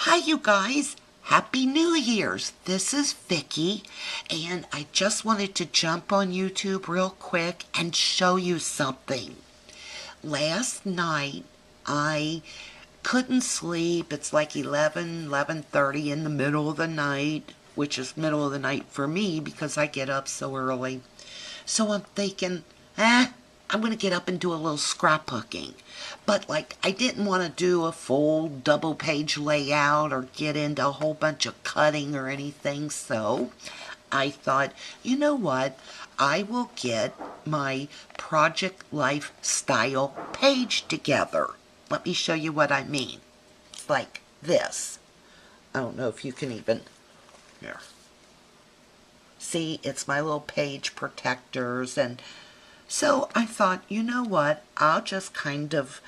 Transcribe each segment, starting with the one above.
Hi, you guys. Happy New Year's. This is Vicky, and I just wanted to jump on YouTube real quick and show you something. Last night, I couldn't sleep. It's like 11:30 in the middle of the night, which is middle of the night for me because I get up so early. So I'm thinking, I'm going to get up and do a little scrapbooking. But I didn't want to do a full double page layout or get into a whole bunch of cutting or anything. So I thought, you know what? I will get my Project Lifestyle page together. Let me show you what I mean. Like this. I don't know if you can even... Here. See, it's my little page protectors, and so I thought, you know what, I'll just kind of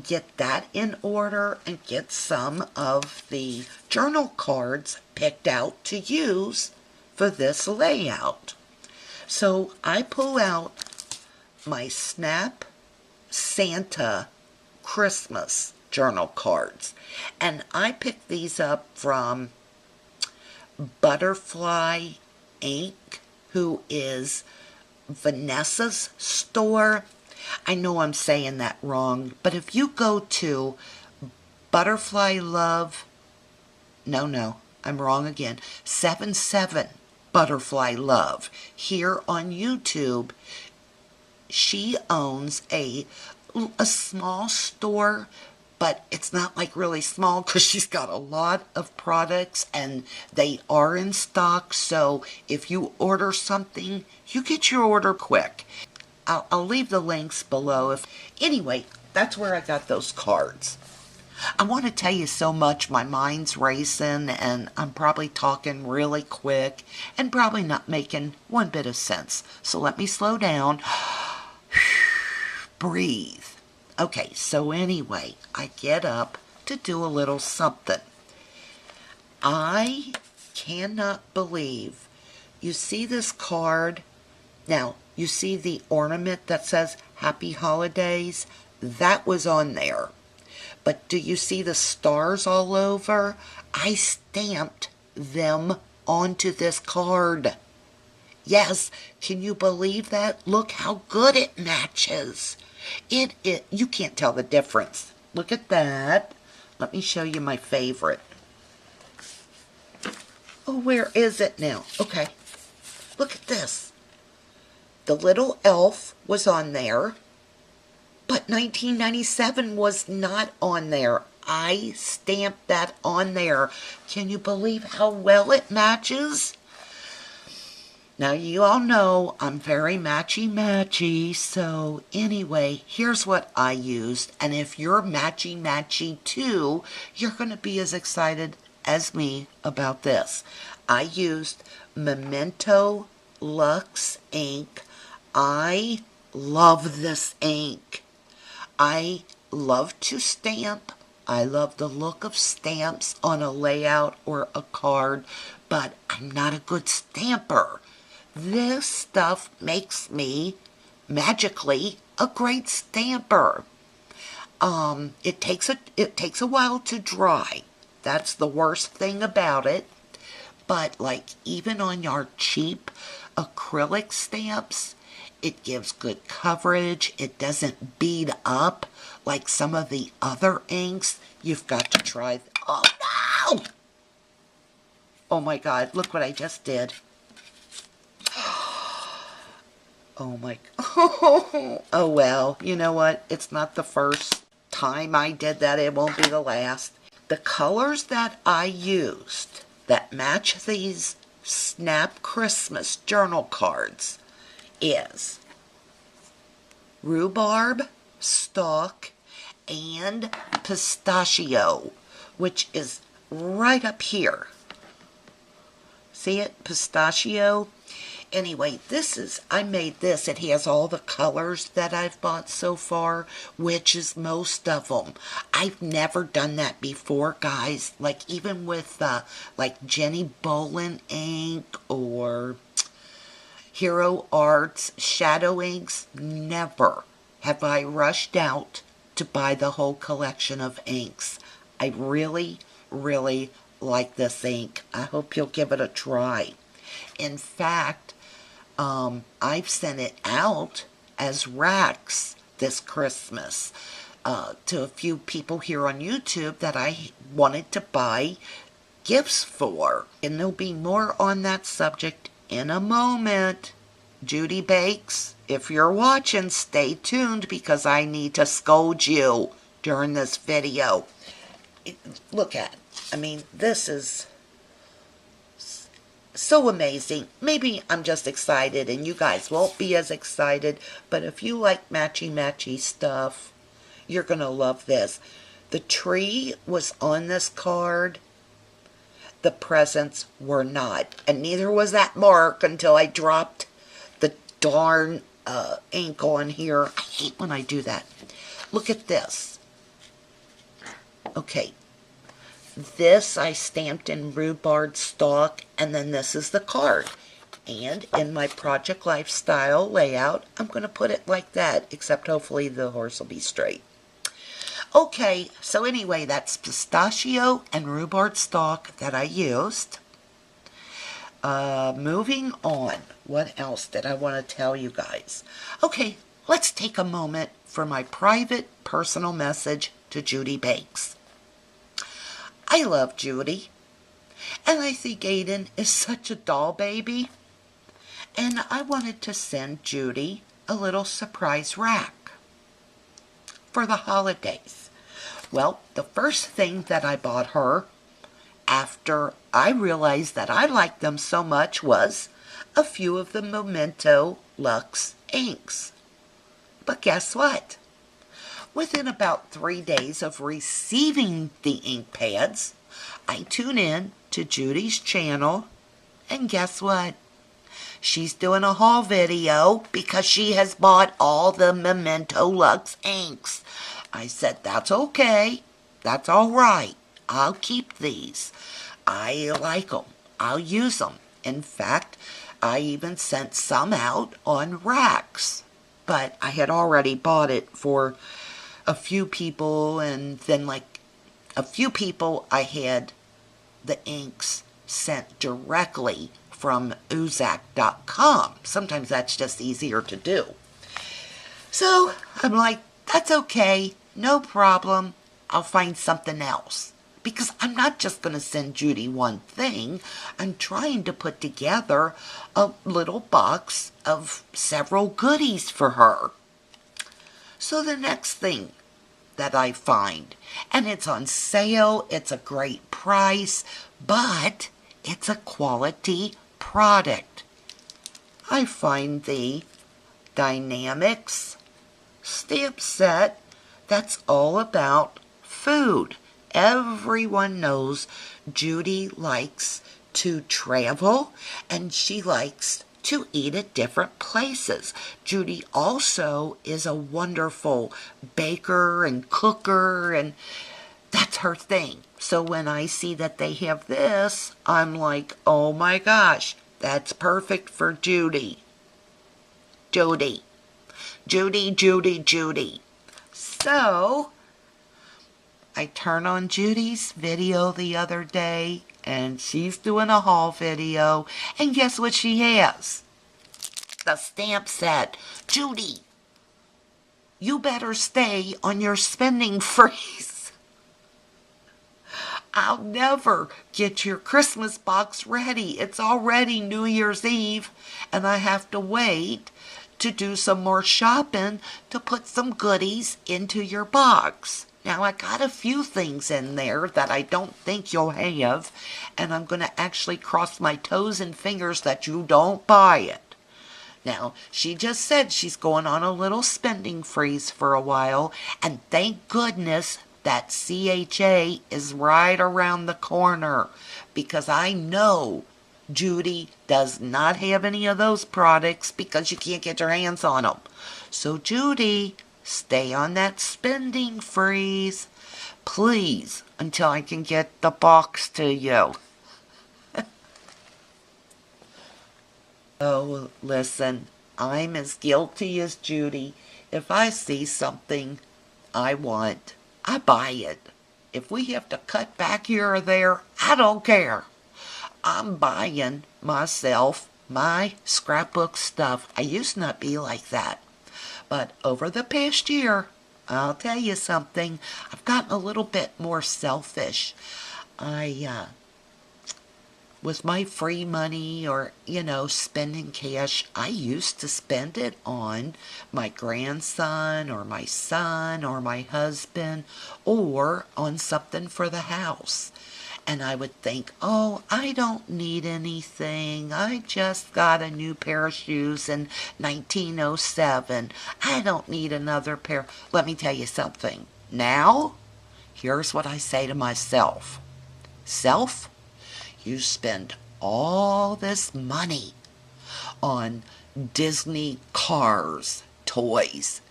get that in order and get some of the journal cards picked out to use for this layout. So I pull out my Snap Santa Christmas journal cards, and I picked these up from Butterfly Ink, who is Vanessa's store. I know I'm saying that wrong, but if you go to Butterfly Love, no, I'm wrong again, 77 Butterfly Love here on YouTube, she owns a small store, but it's not like really small because she's got a lot of products and they are in stock. So if you order something, you get your order quick. I'll leave the links below. Anyway, that's where I got those cards. I want to tell you so much. My mind's racing and I'm probably talking really quick and probably not making one bit of sense. So let me slow down. Breathe. Okay, so anyway, I get up to do a little something. I cannot believe, you see this card? Now, you see the ornament that says Happy Holidays? That was on there. But do you see the stars all over? I stamped them onto this card. Yes, can you believe that? Look how good it matches. You can't tell the difference. Look at that. Let me show you my favorite. Oh, where is it now? Okay. Look at this. The little elf was on there, but 1997 was not on there. I stamped that on there. Can you believe how well it matches? Now, you all know I'm very matchy-matchy, so anyway, here's what I used. And if you're matchy-matchy too, you're going to be as excited as me about this. I used Memento Luxe ink. I love this ink. I love to stamp. I love the look of stamps on a layout or a card, but I'm not a good stamper. This stuff makes me magically a great stamper. It takes a while to dry. That's the worst thing about it. But even on your cheap acrylic stamps, it gives good coverage. It doesn't bead up like some of the other inks. You've got to try. Oh no! Oh my God, look what I just did. Oh my, oh well, you know what? It's not the first time I did that. It won't be the last. The colors that I used that match these Snap Christmas journal cards is rhubarb, stalk, and pistachio, which is right up here. See it? Pistachio. Anyway, I made this. It has all the colors that I've bought so far, which is most of them. I've never done that before, guys. Even with, Jenny Bolin ink or Hero Arts shadow inks, never have I rushed out to buy the whole collection of inks. I really, really like this ink. I hope you'll give it a try. In fact, I've sent it out as racks this Christmas to a few people here on YouTube that I wanted to buy gifts for. And there'll be more on that subject in a moment. Judy Bakes, if you're watching, stay tuned because I need to scold you during this video. Look at it. I mean, this is so amazing. Maybe I'm just excited and you guys won't be as excited, but if you like matchy stuff, you're going to love this. The tree was on this card. The presents were not. And neither was that mark until I dropped the darn ink on here. I hate when I do that. Look at this. Okay. This I stamped in rhubarb stock, and then this is the card. And in my Project Lifestyle layout, I'm going to put it like that, except hopefully the horse will be straight. Okay, so anyway, that's pistachio and rhubarb stock that I used. Moving on, what else did I want to tell you guys? Okay, let's take a moment for my private personal message to Judy Bakes. I love Judy, and I think Aiden is such a doll baby, and I wanted to send Judy a little surprise rack for the holidays. Well, the first thing that I bought her after I realized that I liked them so much was a few of the Memento Luxe inks. But guess what? Within about 3 days of receiving the ink pads, I tune in to Judy's channel, and guess what? She's doing a haul video because she has bought all the Memento Luxe inks. I said, that's okay. That's all right. I'll keep these. I like them. I'll use them. In fact, I even sent some out on racks. But I had already bought it for a few people, and then like a few people I had the inks sent directly from Uzak.com. Sometimes that's just easier to do. So I'm like, that's okay. No problem. I'll find something else. Because I'm not just going to send Judy one thing. I'm trying to put together a little box of several goodies for her. So the next thing that I find, and it's on sale, it's a great price, but it's a quality product. I find the Dynamics stamp set that's all about food. Everyone knows Judy likes to travel and she likes to eat at different places. Judy also is a wonderful baker and cooker, and that's her thing. So when I see that they have this, I'm like, oh my gosh, that's perfect for Judy. Judy. So I turned on Judy's video the other day, and she's doing a haul video, and guess what she has? The stamp set. Judy, you better stay on your spending freeze. I'll never get your Christmas box ready. It's already New Year's Eve, and I have to wait to do some more shopping to put some goodies into your box. Now, I got a few things in there that I don't think you'll have, and I'm going to actually cross my toes and fingers that you don't buy it. Now, she just said she's going on a little spending freeze for a while, and thank goodness that CHA is right around the corner, because I know Judy does not have any of those products because you can't get your hands on them. So, Judy, stay on that spending freeze, please, until I can get the box to you. Oh, listen, I'm as guilty as Judy. If I see something I want, I buy it. If we have to cut back here or there, I don't care. I'm buying myself my scrapbook stuff. I used to not be like that. But over the past year, I'll tell you something, I've gotten a little bit more selfish. With my free money or, spending cash, I used to spend it on my grandson or my son or my husband or on something for the house. And I would think, oh, I don't need anything. I just got a new pair of shoes in 1907. I don't need another pair. Let me tell you something. Now, here's what I say to myself. Self, you spend all this money on Disney cars, toys.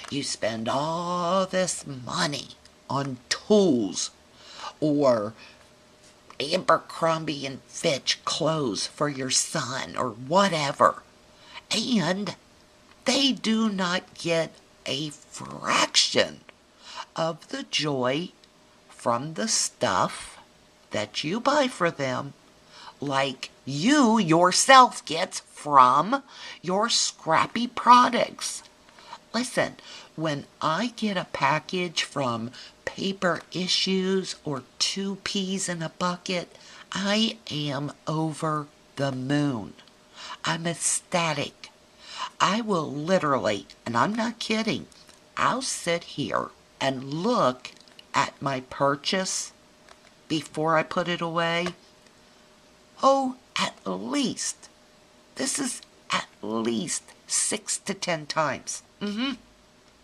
You spend all this money on tools or Abercrombie and Fitch clothes for your son or whatever. And they do not get a fraction of the joy from the stuff that you buy for them like you yourself gets from your scrappy products. Listen, when I get a package from Paper Issues or 2 peas in a bucket, I am over the moon. I'm ecstatic. I will literally, and I'm not kidding, I'll sit here and look at my purchase before I put it away. Oh, this is at least 6 to 10 times.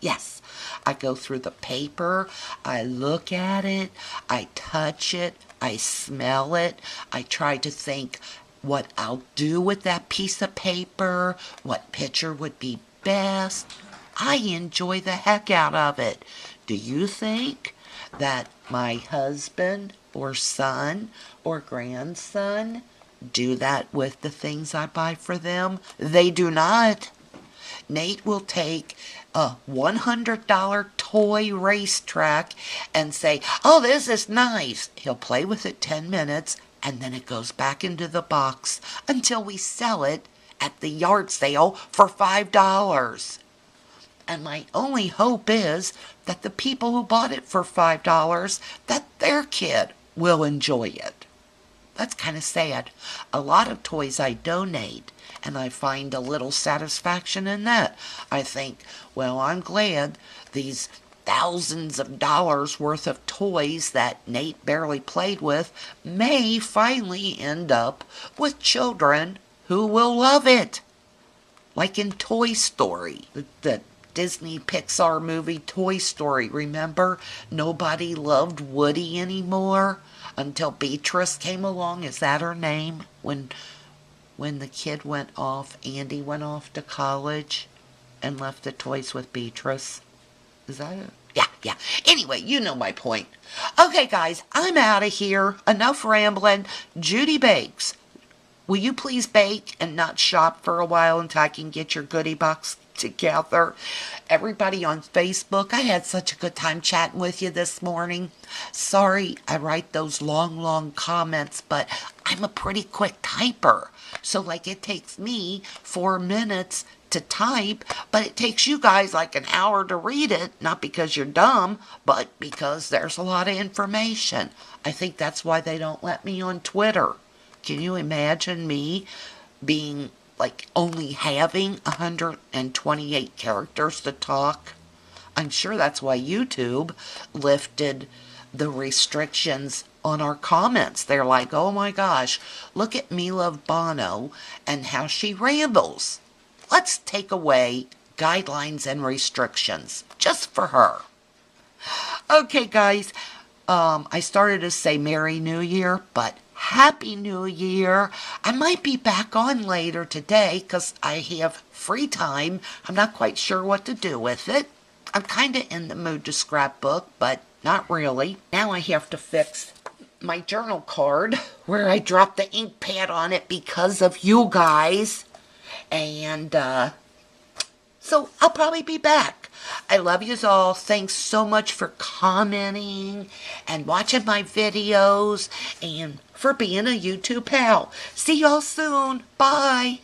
Yes, I go through the paper, I look at it, I touch it, I smell it, I try to think what I'll do with that piece of paper, what picture would be best. I enjoy the heck out of it. Do you think that my husband or son or grandson do that with the things I buy for them? They do not. Nate will take a $100 toy racetrack and say, oh, this is nice. He'll play with it 10 minutes and then it goes back into the box until we sell it at the yard sale for $5. And my only hope is that the people who bought it for $5, that their kid will enjoy it. That's kind of sad. A lot of toys I donate, and I find a little satisfaction in that. I think, well, I'm glad these thousands of dollars worth of toys that Nate barely played with may finally end up with children who will love it. Like in Toy Story, the Disney Pixar movie Toy Story, remember? Nobody loved Woody anymore until Beatrice came along. Is that her name? When the kid went off, Andy went off to college and left the toys with Beatrice. Is that it? Yeah. Anyway, you know my point. Okay, guys, I'm out of here. Enough rambling. Judy bakes. Will you please bake and not shop for a while until I can get your goodie box together? Everybody on Facebook, I had such a good time chatting with you this morning. Sorry I write those long comments, but I'm a pretty quick typer. So it takes me 4 minutes to type, but it takes you guys like an hour to read it, not because you're dumb, but because there's a lot of information. I think that's why they don't let me on Twitter. Can you imagine me being only having 128 characters to talk? I'm sure that's why YouTube lifted the restrictions on our comments. They're like, oh my gosh, look at Me Love Bono and how she rambles. Let's take away guidelines and restrictions just for her. Okay, guys, I started to say Merry New Year, but Happy New Year. I might be back on later today because I have free time. I'm not quite sure what to do with it. I'm kind of in the mood to scrapbook, but not really. Now I have to fix my journal card where I dropped the ink pad on it because of you guys. And so I'll probably be back. I love yous all. Thanks so much for commenting and watching my videos and for being a YouTube pal. See y'all soon. Bye.